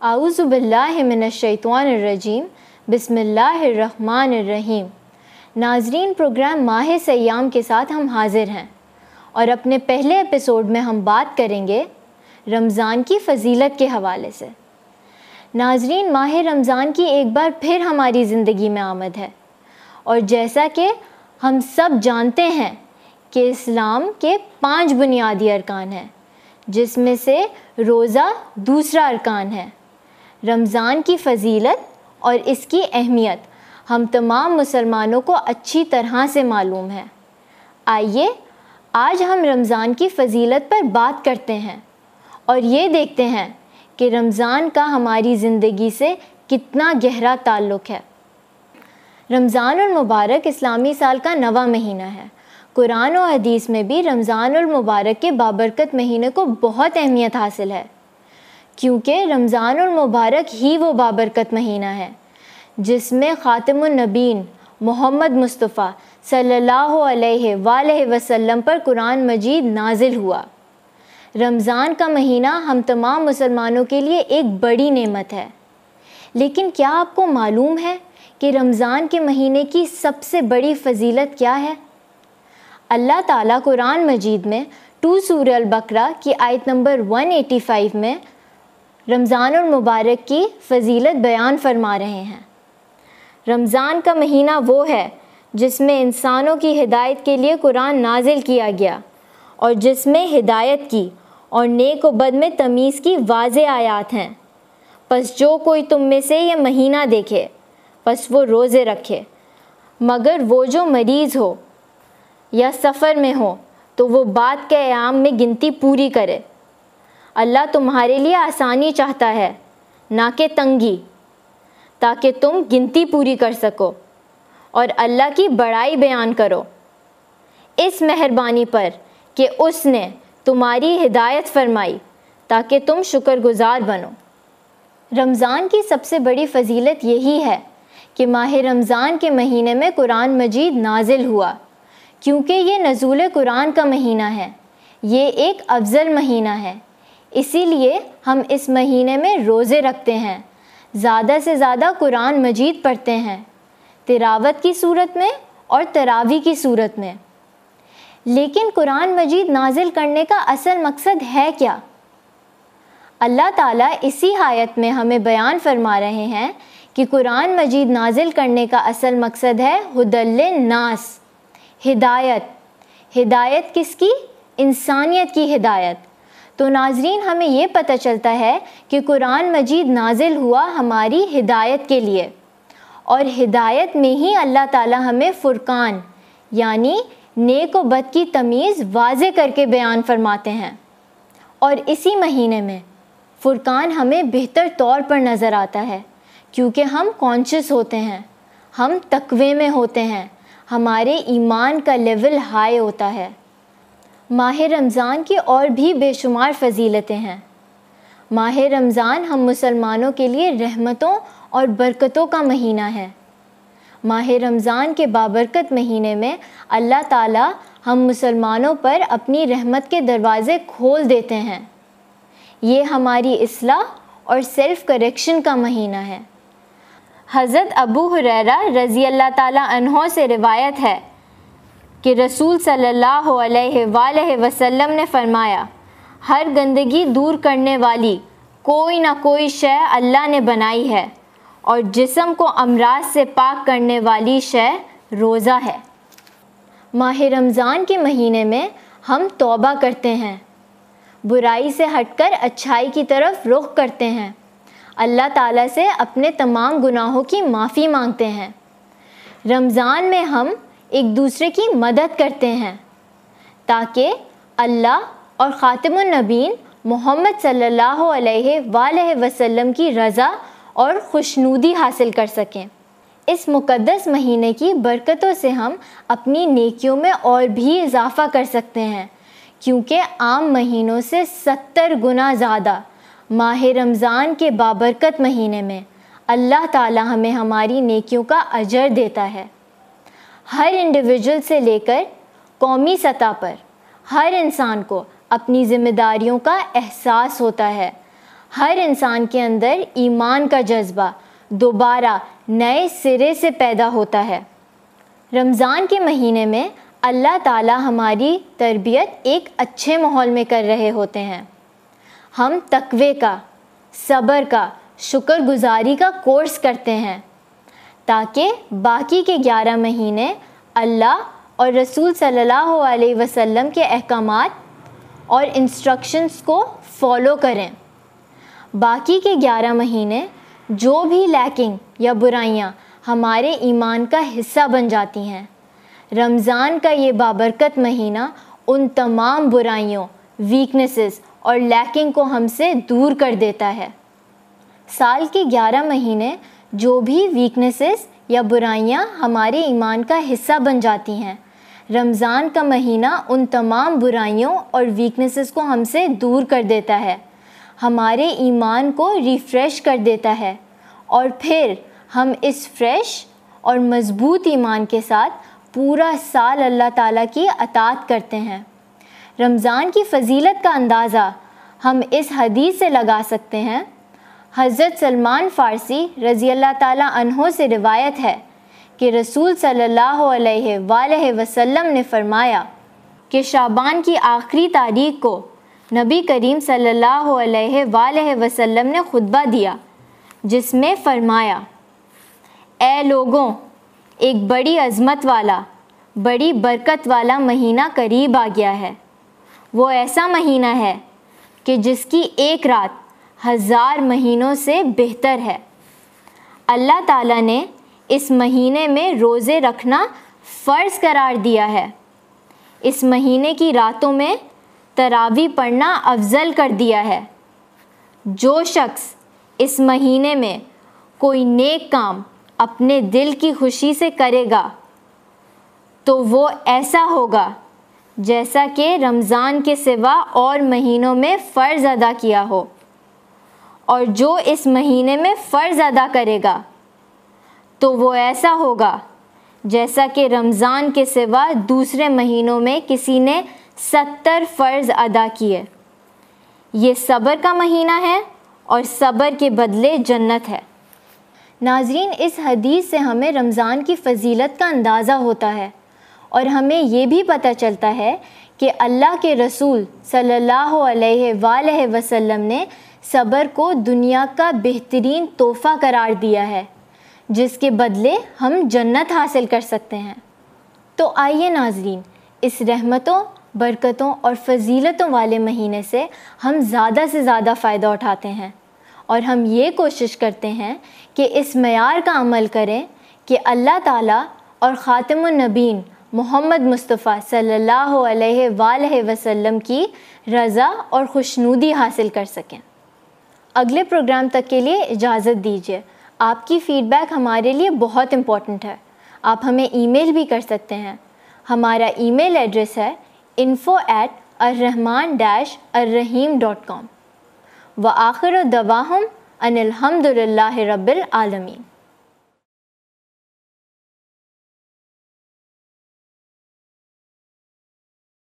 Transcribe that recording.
اعوذ باللہ من الشیطان الرجیم، بسم اللہ الرحمن الرحیم۔ ناظرین، پروگرام ماہ سیام کے ساتھ ہم حاضر ہیں اور اپنے پہلے ایپیسوڈ میں ہم بات کریں گے رمضان کی فضیلت کے حوالے سے۔ ناظرین، ماہ رمضان کی ایک بار پھر ہماری زندگی میں آمد ہے، اور جیسا کہ ہم سب جانتے ہیں کہ اسلام کے 5 بنیادی ارکان ہیں، جس میں سے روزہ دوسرا ارکان ہے۔ رمضان کی فضیلت اور اس کی اہمیت ہم تمام مسلمانوں کو اچھی طرح سے معلوم ہے۔ آئیے آج ہم رمضان کی فضیلت پر بات کرتے ہیں اور یہ دیکھتے ہیں کہ رمضان کا ہماری زندگی سے کتنا گہرا تعلق ہے۔ رمضان المبارک اسلامی سال کا 9واں مہینہ ہے۔ قرآن و حدیث میں بھی رمضان المبارک کے بابرکت مہینے کو بہت اہمیت حاصل ہے، کیونکہ رمضان المبارک ہی وہ بابرکت مہینہ ہے جس میں خاتم النبیین محمد مصطفیٰ صلی اللہ علیہ وآلہ وسلم پر قرآن مجید نازل ہوا۔ رمضان کا مہینہ ہم تمام مسلمانوں کے لیے ایک بڑی نعمت ہے، لیکن کیا آپ کو معلوم ہے کہ رمضان کے مہینے کی سب سے بڑی فضیلت کیا ہے؟ اللہ تعالیٰ قرآن مجید میں 2 سورہ البقرہ کی آیت نمبر 185 میں رمضان المبارک کی فضیلت بیان فرما رہے ہیں۔ رمضان کا مہینہ وہ ہے جس میں انسانوں کی ہدایت کے لیے قرآن نازل کیا گیا، اور جس میں ہدایت کی اور نیک و بد میں تمیز کی واضح آیات ہیں۔ پس جو کوئی تم میں سے یہ مہینہ دیکھے پس وہ روزے رکھے، مگر وہ جو مریض ہو یا سفر میں ہو تو وہ بعد کے ایام میں گنتی پوری کرے۔ اللہ تمہارے لیے آسانی چاہتا ہے، نہ کہ تنگی، تاکہ تم گنتی پوری کر سکو اور اللہ کی بڑائی بیان کرو، اس مہربانی پر کہ اس نے تمہاری ہدایت فرمائی تاکہ تم شکر گزار بنو۔ رمضان کی سب سے بڑی فضیلت یہی ہے کہ ماہ رمضان کے مہینے میں قرآن مجید نازل ہوا، کیونکہ یہ نزول قرآن کا مہینہ ہے۔ یہ ایک افضل مہینہ ہے، اسی لیے ہم اس مہینے میں روزے رکھتے ہیں، زیادہ سے زیادہ قرآن مجید پڑھتے ہیں، تلاوت کی صورت میں اور تراویح کی صورت میں۔ لیکن قرآن مجید نازل کرنے کا اصل مقصد ہے کیا؟ اللہ تعالیٰ اسی آیت میں ہمیں بیان فرما رہے ہیں کہ قرآن مجید نازل کرنے کا اصل مقصد ہے ھدی للناس، ہدایت۔ ہدایت کس کی؟ انسانیت کی ہدایت۔ تو ناظرین، ہمیں یہ پتہ چلتا ہے کہ قرآن مجید نازل ہوا ہماری ہدایت کے لیے، اور ہدایت میں ہی اللہ تعالیٰ ہمیں فرقان یعنی نیک و بد کی تمیز واضح کر کے بیان فرماتے ہیں، اور اسی مہینے میں فرقان ہمیں بہتر طور پر نظر آتا ہے، کیونکہ ہم کانشیس ہوتے ہیں، ہم تقوی میں ہوتے ہیں، ہمارے ایمان کا لیول ہائی ہوتا ہے۔ ماہ رمضان کی اور بھی بے شمار فضیلتیں ہیں۔ ماہ رمضان ہم مسلمانوں کے لیے رحمتوں اور برکتوں کا مہینہ ہے۔ ماہ رمضان کے بابرکت مہینے میں اللہ تعالیٰ ہم مسلمانوں پر اپنی رحمت کے دروازے کھول دیتے ہیں۔ یہ ہماری اصلاح اور سیلف کریکشن کا مہینہ ہے۔ حضرت ابو ہریرہ رضی اللہ تعالیٰ عنہ سے روایت ہے کہ رسول صلی اللہ علیہ وآلہ وسلم نے فرمایا، ہر گندگی دور کرنے والی کوئی نہ کوئی شے اللہ نے بنائی ہے، اور جسم کو امراض سے پاک کرنے والی شے روزہ ہے۔ ماہ رمضان کے مہینے میں ہم توبہ کرتے ہیں، برائی سے ہٹ کر اچھائی کی طرف رخ کرتے ہیں، اللہ تعالیٰ سے اپنے تمام گناہوں کی معافی مانگتے ہیں۔ رمضان میں ہم ایک دوسرے کی مدد کرتے ہیں تاکہ اللہ اور خاتم النبیین محمد صلی اللہ علیہ وآلہ وسلم کی رضا اور خوشنودی حاصل کر سکیں۔ اس مقدس مہینے کی برکتوں سے ہم اپنی نیکیوں میں اور بھی اضافہ کر سکتے ہیں، کیونکہ عام مہینوں سے 70 گنا زیادہ ماہ رمضان کے بابرکت مہینے میں اللہ تعالیٰ ہمیں ہماری نیکیوں کا اجر دیتا ہے۔ ہر انڈیویجول سے لے کر قومی سطح پر ہر انسان کو اپنی ذمہ داریوں کا احساس ہوتا ہے۔ ہر انسان کے اندر ایمان کا جذبہ دوبارہ نئے سرے سے پیدا ہوتا ہے۔ رمضان کے مہینے میں اللہ تعالی ہماری تربیت ایک اچھے ماحول میں کر رہے ہوتے ہیں۔ ہم تقوی کا، صبر کا، شکر گزاری کا کورس کرتے ہیں تاکہ باقی کے 11 مہینے اللہ اور رسول صلی اللہ علیہ وسلم کے احکامات اور انسٹرکشنز کو فالو کریں۔ باقی کے 11 مہینے جو بھی لیکنگ یا برائیاں ہمارے ایمان کا حصہ بن جاتی ہیں، رمضان کا یہ بابرکت مہینہ ان تمام برائیوں، ویکنیسز اور لیکنگ کو ہم سے دور کر دیتا ہے۔ سال کے 11 مہینے جو بھی ویکنیسز یا برائیاں ہمارے ایمان کا حصہ بن جاتی ہیں، رمضان کا مہینہ ان تمام برائیوں اور ویکنیسز کو ہم سے دور کر دیتا ہے، ہمارے ایمان کو ریفریش کر دیتا ہے، اور پھر ہم اس فریش اور مضبوط ایمان کے ساتھ پورا سال اللہ تعالیٰ کی اطاعت کرتے ہیں۔ رمضان کی فضیلت کا اندازہ ہم اس حدیث سے لگا سکتے ہیں۔ حضرت سلمان فارسی رضی اللہ تعالیٰ عنہ سے روایت ہے کہ رسول صلی اللہ علیہ وآلہ وسلم نے فرمایا کہ شعبان کی آخری تاریخ کو نبی کریم صلی اللہ علیہ وآلہ وسلم نے خطبہ دیا، جس میں فرمایا، اے لوگوں، ایک بڑی عظمت والا، بڑی برکت والا مہینہ قریب آ گیا ہے۔ وہ ایسا مہینہ ہے کہ جس کی ایک رات 1000 مہینوں سے بہتر ہے۔ اللہ تعالیٰ نے اس مہینے میں روزے رکھنا فرض قرار دیا ہے۔ اس مہینے کی راتوں میں تراویح پڑھنا افضل کر دیا ہے۔ جو شخص اس مہینے میں کوئی نیک کام اپنے دل کی خوشی سے کرے گا تو وہ ایسا ہوگا جیسا کہ رمضان کے سوا اور مہینوں میں فرض ادا کیا ہو، اور جو اس مہینے میں فرض ادا کرے گا تو وہ ایسا ہوگا جیسا کہ رمضان کے سوا دوسرے مہینوں میں کسی نے 70 فرض ادا کیے۔ یہ صبر کا مہینہ ہے اور صبر کے بدلے جنت ہے۔ ناظرین، اس حدیث سے ہمیں رمضان کی فضیلت کا اندازہ ہوتا ہے، اور ہمیں یہ بھی پتہ چلتا ہے کہ اللہ کے رسول صلی اللہ علیہ وآلہ وسلم نے صبر کو دنیا کا بہترین تحفہ قرار دیا ہے، جس کے بدلے ہم جنت حاصل کر سکتے ہیں۔ تو آئیے ناظرین، اس رحمتوں، برکتوں اور فضیلتوں والے مہینے سے ہم زیادہ سے زیادہ فائدہ اٹھاتے ہیں، اور ہم یہ کوشش کرتے ہیں کہ اس معیار کا عمل کریں کہ اللہ تعالیٰ اور خاتم النبیین محمد مصطفیٰ صلی اللہ علیہ وآلہ وسلم کی رضا اور خوشنودی حاصل کر سکیں۔ اگلے پروگرام تک کے لیے اجازت دیجیے۔ آپ کی فیڈ بیک ہمارے لیے بہت امپورٹنٹ ہے۔ آپ ہمیں ای میل بھی کر سکتے ہیں۔ ہمارا ای میل ایڈریس ہے info@arrahman-arrahim.com۔ وآخر دعواہم ان الحمد للہ رب العالمین۔